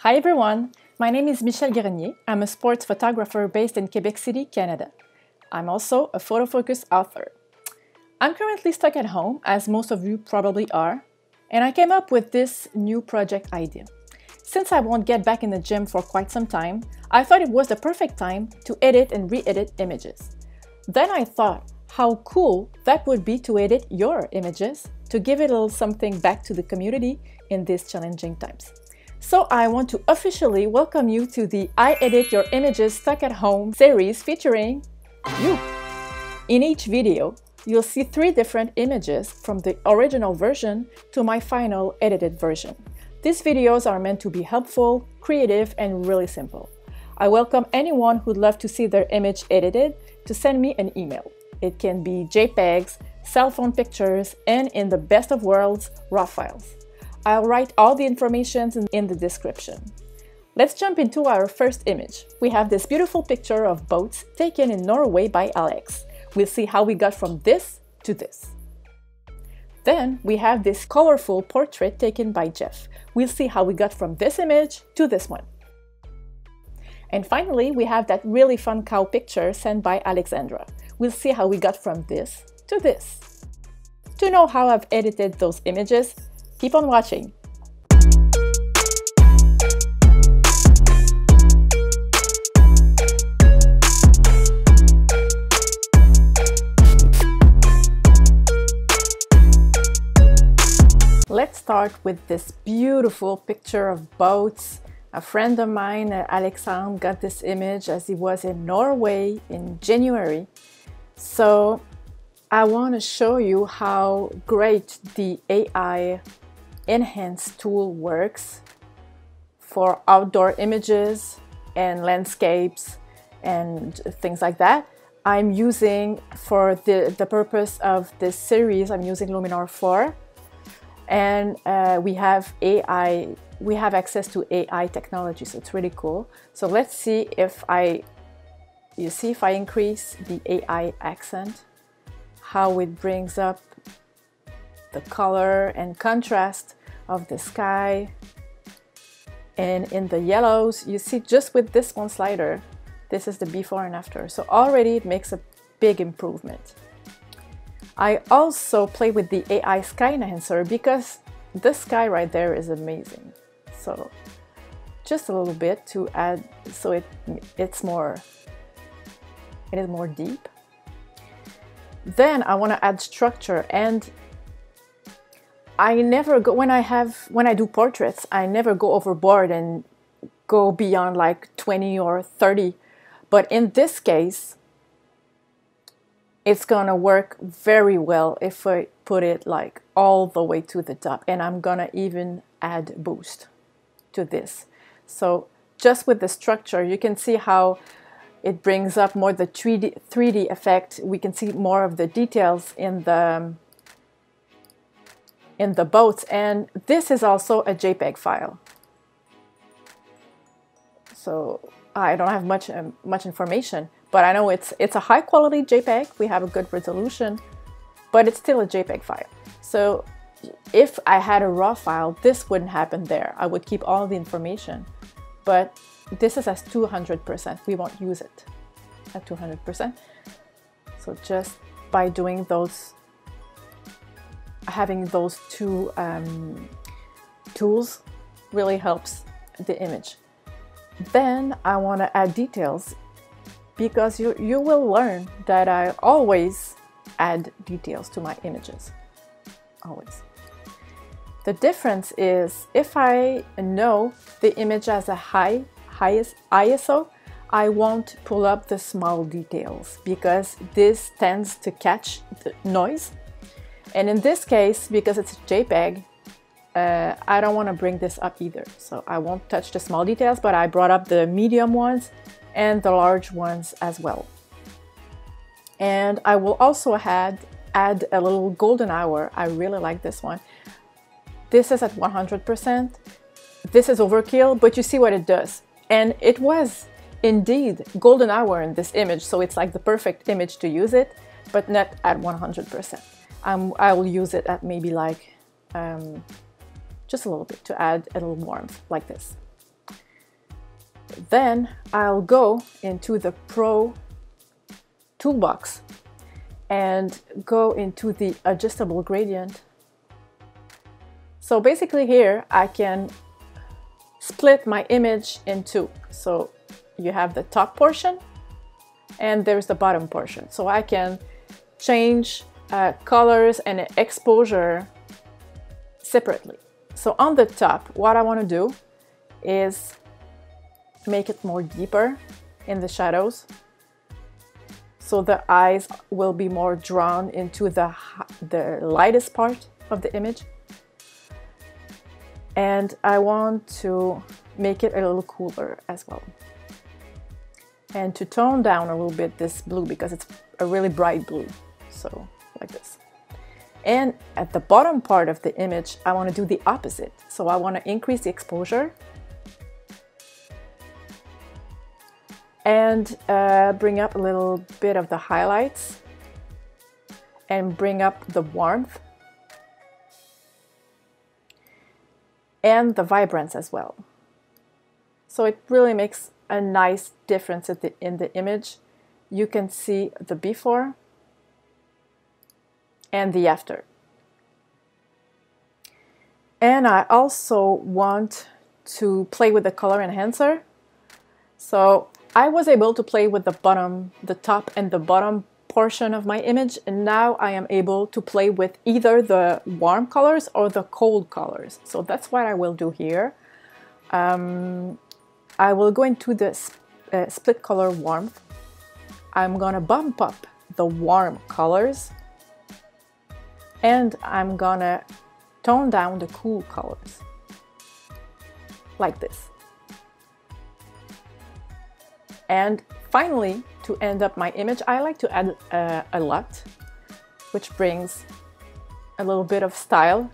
Hi everyone, my name is Michelle Grenier. I'm a sports photographer based in Quebec City, Canada. I'm also a photo focus author. I'm currently stuck at home, as most of you probably are, and I came up with this new project idea. Since I won't get back in the gym for quite some time, I thought it was the perfect time to edit and re-edit images. Then I thought how cool that would be to edit your images, to give it a little something back to the community in these challenging times. So I want to officially welcome you to the I Edit Your Images Stuck at Home series featuring you. In each video, you'll see 3 different images from the original version to my final edited version. These videos are meant to be helpful, creative, and really simple. I welcome anyone who'd love to see their image edited to send me an email. It can be JPEGs, cell phone pictures, and in the best of worlds, RAW files. I'll write all the information in the description. Let's jump into our first image. We have this beautiful picture of boats taken in Norway by Alex. We'll see how we got from this to this. Then we have this colorful portrait taken by Jeff. We'll see how we got from this image to this one. And finally, we have that really fun cow picture sent by Alexandra. We'll see how we got from this to this. To know how I've edited those images, keep on watching. Let's start with this beautiful picture of boats. A friend of mine, Alexandre, got this image as he was in Norway in January. So I want to show you how great the AI Enhance tool works for outdoor images and landscapes and things like that. I'm using, for the purpose of this series, I'm using Luminar 4, and we have access to AI technology, so it's really cool. So let's see if if I increase the AI accent, how it brings up the color and contrast of the sky. And in the yellows, you see just with this one slider, this is the before and after. So already it makes a big improvement. I also play with the AI sky enhancer because the sky right there is amazing. So just a little bit to add, so it is more deep. Then I want to add structure, and I never go, when I do portraits, I never go overboard and go beyond like 20 or 30. But in this case, it's gonna work very well if I put it like all the way to the top, and I'm gonna even add boost to this. So just with the structure, you can see how it brings up more the 3D effect. We can see more of the details in the boats, and this is also a JPEG file. So I don't have much information, but I know it's a high quality JPEG. We have a good resolution, but it's still a JPEG file. So if I had a RAW file, this wouldn't happen there. I would keep all the information, but this is as 200%. We won't use it at 200%. So just by doing those, having those 2 tools really helps the image. Then I want to add details, because you will learn that I always add details to my images, always. The difference is if I know the image has a highest ISO, I won't pull up the small details because this tends to catch the noise. And in this case, because it's a JPEG, I don't want to bring this up either. So I won't touch the small details, but I brought up the medium ones and the large ones as well. And I will also add a little golden hour. I really like this one. This is at 100%. This is overkill, but you see what it does. And it was indeed golden hour in this image, so it's like the perfect image to use it, but not at 100%. I will use it at maybe like just a little bit to add a little warmth like this. Then I'll go into the Pro toolbox and go into the adjustable gradient. So basically here I can split my image in two. So you have the top portion and there's the bottom portion. So I can change colors and exposure separately. So on the top, what I want to do is make it more deeper in the shadows, so the eyes will be more drawn into the lightest part of the image. And I want to make it a little cooler as well, and to tone down a little bit this blue because it's a really bright blue, so like this. And at the bottom part of the image I want to do the opposite, so I want to increase the exposure and bring up a little bit of the highlights and bring up the warmth and the vibrance as well. So it really makes a nice difference in the image. You can see the before and the after. And I also want to play with the color enhancer. So I was able to play with the top and the bottom portion of my image, and now I am able to play with either the warm colors or the cold colors. So that's what I will do here. I will go into the split color warmth. I'm gonna bump up the warm colors and I'm gonna tone down the cool colors like this. And finally, to end up my image, I like to add a LUT, which brings a little bit of style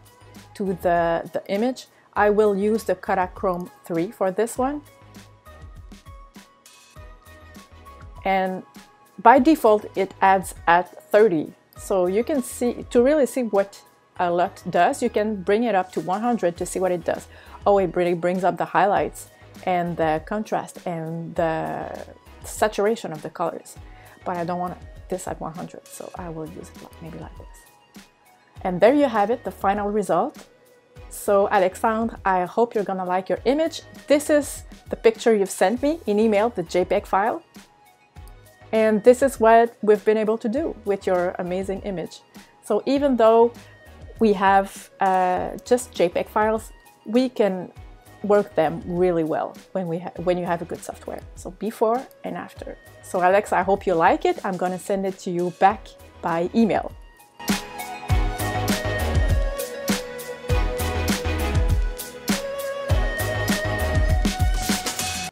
to the image. I will use the Kodachrome 3 for this one. And by default, it adds at 30. So you can see, to really see what a LUT does, you can bring it up to 100 to see what it does. Oh, it really brings up the highlights and the contrast and the saturation of the colors, but I don't want this at 100, so I will use it maybe like this. And there you have it, the final result. So Alexandre, I hope you're gonna like your image. This is the picture you've sent me in email, the JPEG file, and this is what we've been able to do with your amazing image. So even though we have just JPEG files, we can work them really well when you have a good software. So before and after. So Alex, I hope you like it. I'm gonna send it to you back by email.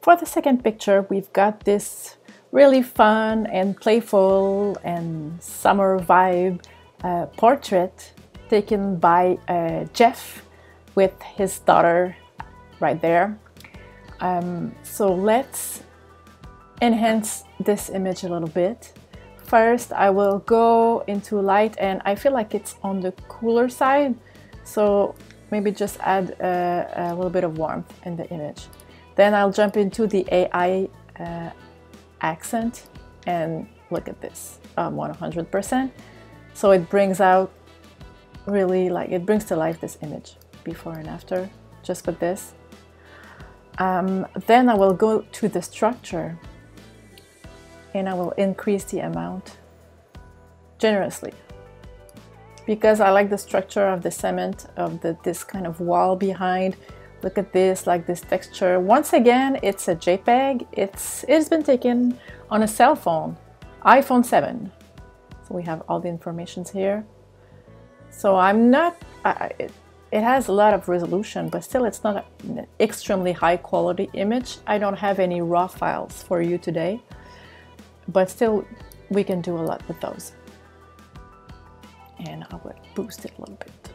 For the second picture, we've got this really fun and playful and summer vibe portrait taken by Jeff with his daughter right there. So let's enhance this image a little bit. First, I will go into light, and I feel like it's on the cooler side, so maybe just add a little bit of warmth in the image. Then I'll jump into the AI accent, and look at this, 100%. So it brings out really, like, it brings to life this image before and after, just with this. Then I will go to the structure and I will increase the amount generously because I like the structure of the cement of this kind of wall behind. Look at this, like this texture. Once again, it's a JPEG. It's been taken on a cell phone, iPhone 7. So we have all the informations here. So I'm not, it has a lot of resolution, but still it's not an extremely high quality image. I don't have any raw files for you today, but still we can do a lot with those. And I will boost it a little bit.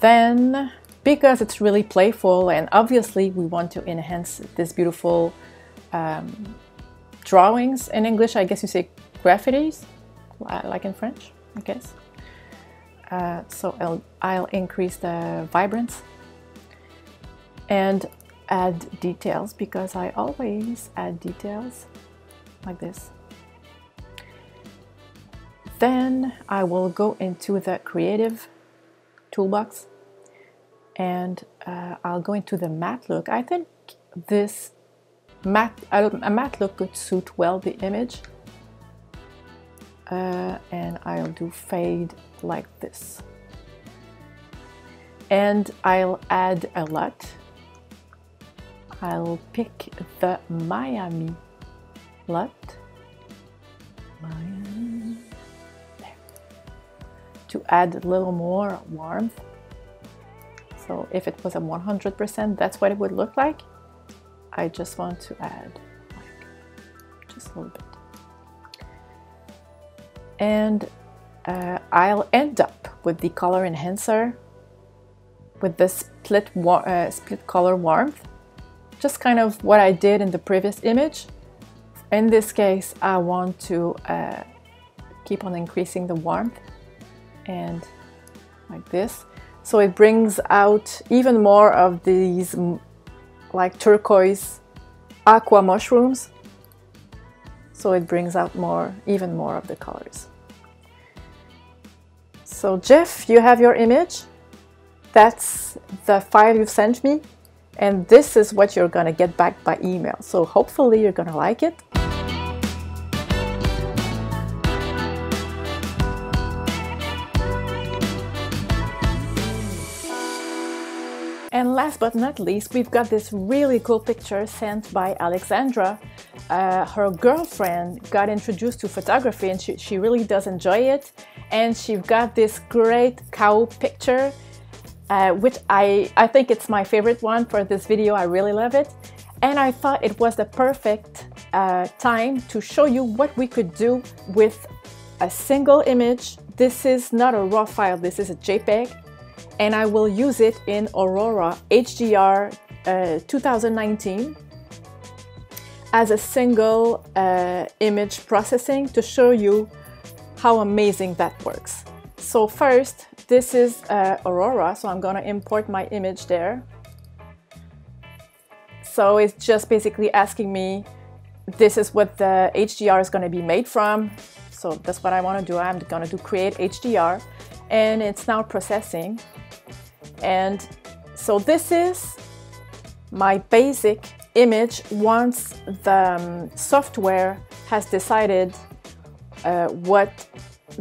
Then, because it's really playful and obviously we want to enhance this beautiful drawings, in English I guess you say graffitis, like in French, I guess. So I'll increase the vibrance, and add details, because I always add details like this. Then I will go into the creative toolbox, and I'll go into the matte look. I think this a matte look could suit well the image, and I'll do fade like this, and I'll add a lot. I'll pick the Miami lot, Miami, there, to add a little more warmth. So if it was a 100%, that's what it would look like. I just want to add like just a little bit. And I'll end up with the color enhancer with the split color warmth, just kind of what I did in the previous image. In this case, I want to keep on increasing the warmth, and like this. So it brings out even more of these like turquoise aqua mushrooms. So it brings out even more of the colors. So Jeff, you have your image. That's the file you've sent me. And this is what you're gonna get back by email. So hopefully you're gonna like it. And last but not least, we've got this really cool picture sent by Alexandra. Her girlfriend got introduced to photography, and she really does enjoy it. And she's got this great cow picture, which I think it's my favorite one for this video. I really love it. And I thought it was the perfect time to show you what we could do with a single image. This is not a raw file, this is a JPEG. And I will use it in Aurora HDR 2019 as a single image processing to show you how amazing that works. So first, this is Aurora, so I'm gonna import my image there. So it's just basically asking me, this is what the HDR is gonna be made from. So that's what I wanna do. I'm gonna do create HDR, and it's now processing. And so this is my basic image once the software has decided what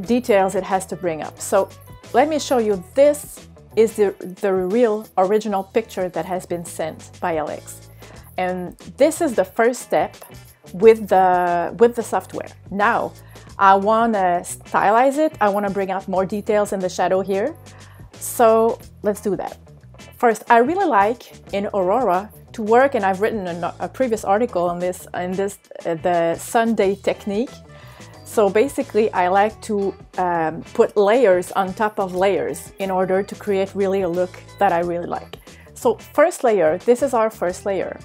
details it has to bring up. So let me show you, this is the real original picture that has been sent by Alex. And this is the first step with the software. Now, I want to stylize it. I want to bring out more details in the shadow here. So let's do that. First, I really like in Aurora to work, and I've written a previous article on this, the Sunday technique. So basically, I like to put layers on top of layers in order to create really a look that I really like. So first layer, this is our first layer.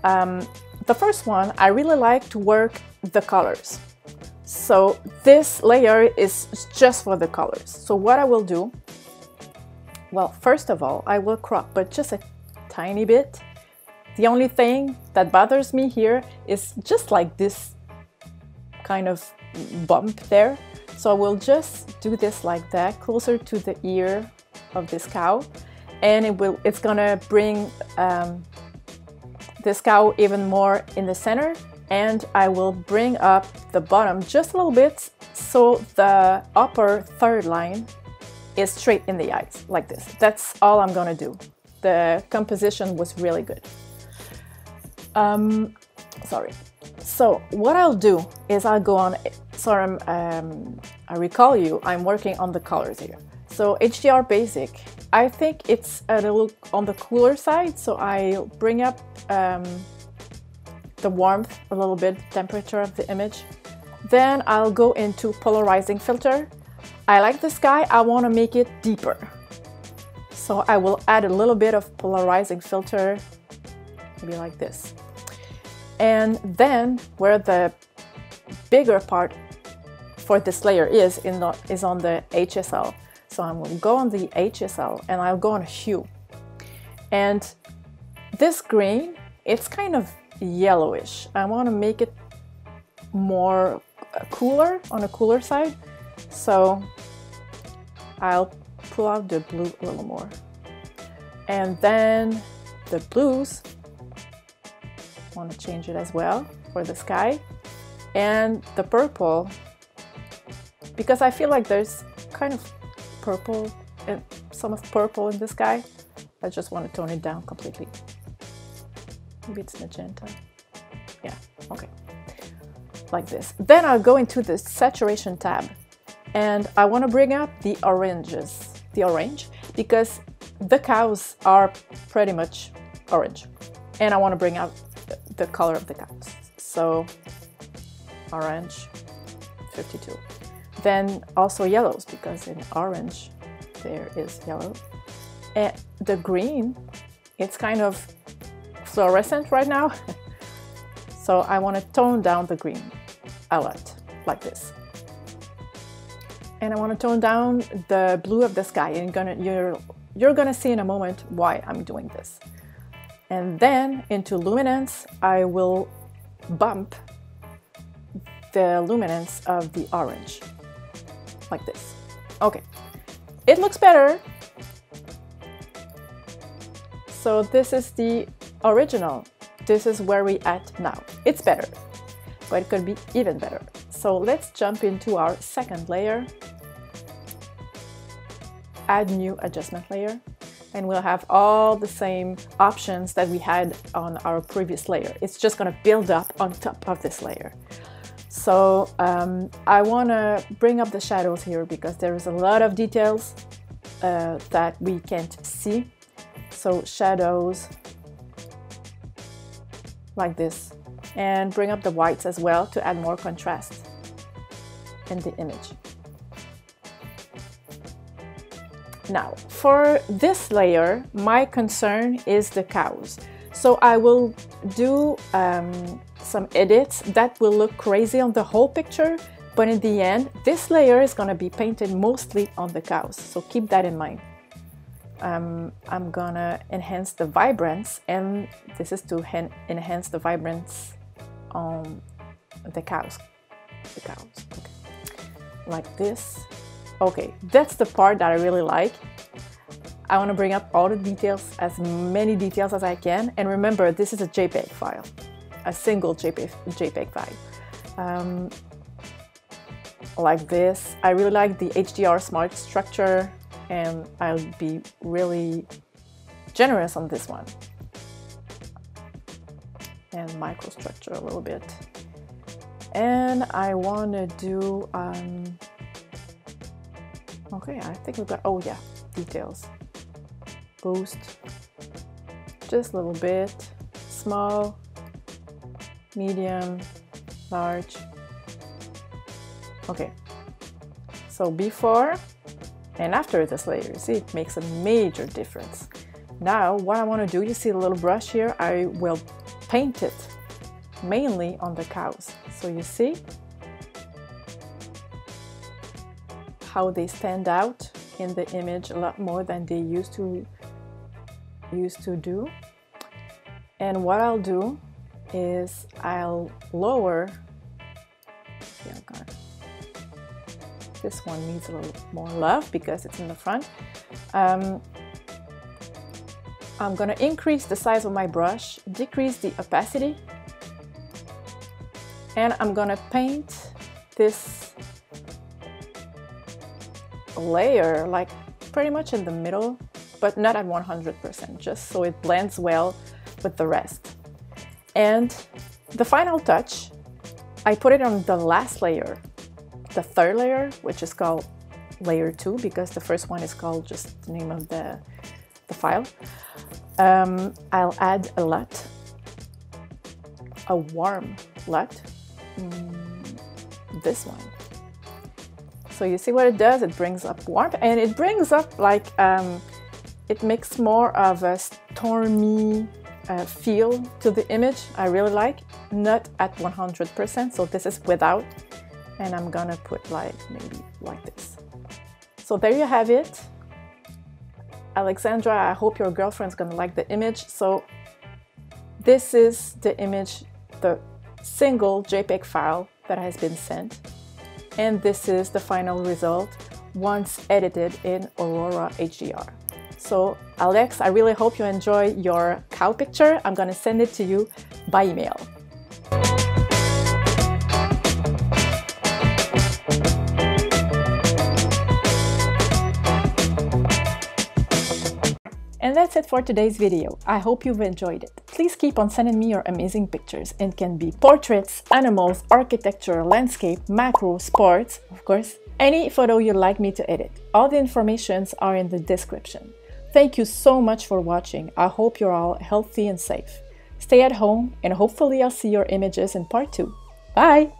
The first one, I really like to work the colors. So this layer is just for the colors. So what I will do, well, first of all, I will crop, but just a tiny bit. The only thing that bothers me here is just like this kind of bump there. So I will just do this like that, closer to the ear of this cow, and it's gonna bring this cow even more in the center, and I will bring up the bottom just a little bit so the upper third line is straight in the eyes, like this. That's all I'm gonna do. The composition was really good. Sorry. So what I'll do is I'll go on, sorry, I recall you, I'm working on the colors here. So HDR basic, I think it's a little on the cooler side, so I'll bring up the warmth a little bit, temperature of the image. Then I'll go into polarizing filter. I like the sky, I want to make it deeper. So I will add a little bit of polarizing filter, maybe like this. And then where the bigger part for this layer is on the HSL. So I'm going to go on the HSL and I'll go on hue. And this green, it's kind of yellowish. I want to make it more cooler, on a cooler side. So I'll pull out the blue a little more. And then the blues, I want to change it as well for the sky. And the purple, because I feel like there's kind of purple, some of purple in the sky. I just want to tone it down completely. Maybe it's magenta. Yeah, okay. Like this. Then I'll go into the saturation tab and I want to bring up the oranges, because the cows are pretty much orange and I want to bring out the color of the cows. So orange, 52. Then also yellows, because in orange there is yellow. And the green, it's kind of fluorescent right now. So I want to tone down the green a lot, like this. And I want to tone down the blue of the sky, and you're gonna see in a moment why I'm doing this. And then into luminance, I will bump the luminance of the orange, like this. Okay, it looks better. So this is the original. This is where we at now. It's better, but it could be even better. So let's jump into our second layer. Add new adjustment layer, and we'll have all the same options that we had on our previous layer. It's just gonna build up on top of this layer. So I wanna bring up the shadows here because there is a lot of details that we can't see. So shadows, like this, and bring up the whites as well to add more contrast in the image. Now, for this layer, my concern is the cows. So I will do some edits that will look crazy on the whole picture, but in the end, this layer is going to be painted mostly on the cows. So keep that in mind. I'm gonna enhance the vibrance, and this is to enhance the vibrance on the cows. Okay. Like this. Okay, that's the part that I really like. I want to bring up all the details, as many details as I can. And remember, this is a JPEG file, a single JPEG file. Like this. I really like the HDR Smart structure, and I'll be really generous on this one. And microstructure a little bit. And I want to do, okay, I think we've got, oh yeah, details. Boost, just a little bit, small, medium, large. Okay, so before and after this layer, you see, it makes a major difference. Now, what I want to do, you see the little brush here, I will paint it mainly on the cows. So you see how they stand out in the image a lot more than they used to do. And what I'll do is I'll lower, this one needs a little more love because it's in the front. I'm gonna increase the size of my brush, decrease the opacity, and I'm gonna paint this layer like pretty much in the middle, but not at 100%, just so it blends well with the rest. And the final touch, I put it on the last layer, the third layer, which is called layer 2, because the first one is called just the name of the file. I'll add a LUT, a warm LUT, this one. So you see what it does? It brings up warmth, and it brings up like, it makes more of a stormy feel to the image. I really like, not at 100%, so this is without, and I'm gonna put like maybe like this. So there you have it. Alexandra, I hope your girlfriend's gonna like the image. So This is the image, the single JPEG file that has been sent. And this is the final result once edited in Aurora HDR. So Alex, I really hope you enjoy your cow picture. I'm gonna send it to you by email. And that's it for today's video. I hope you've enjoyed it. Please keep on sending me your amazing pictures. It can be portraits, animals, architecture, landscape, macro, sports, of course, any photo you'd like me to edit. All the informations are in the description. Thank you so much for watching. I hope you're all healthy and safe. Stay at home and hopefully I'll see your images in part 2. Bye!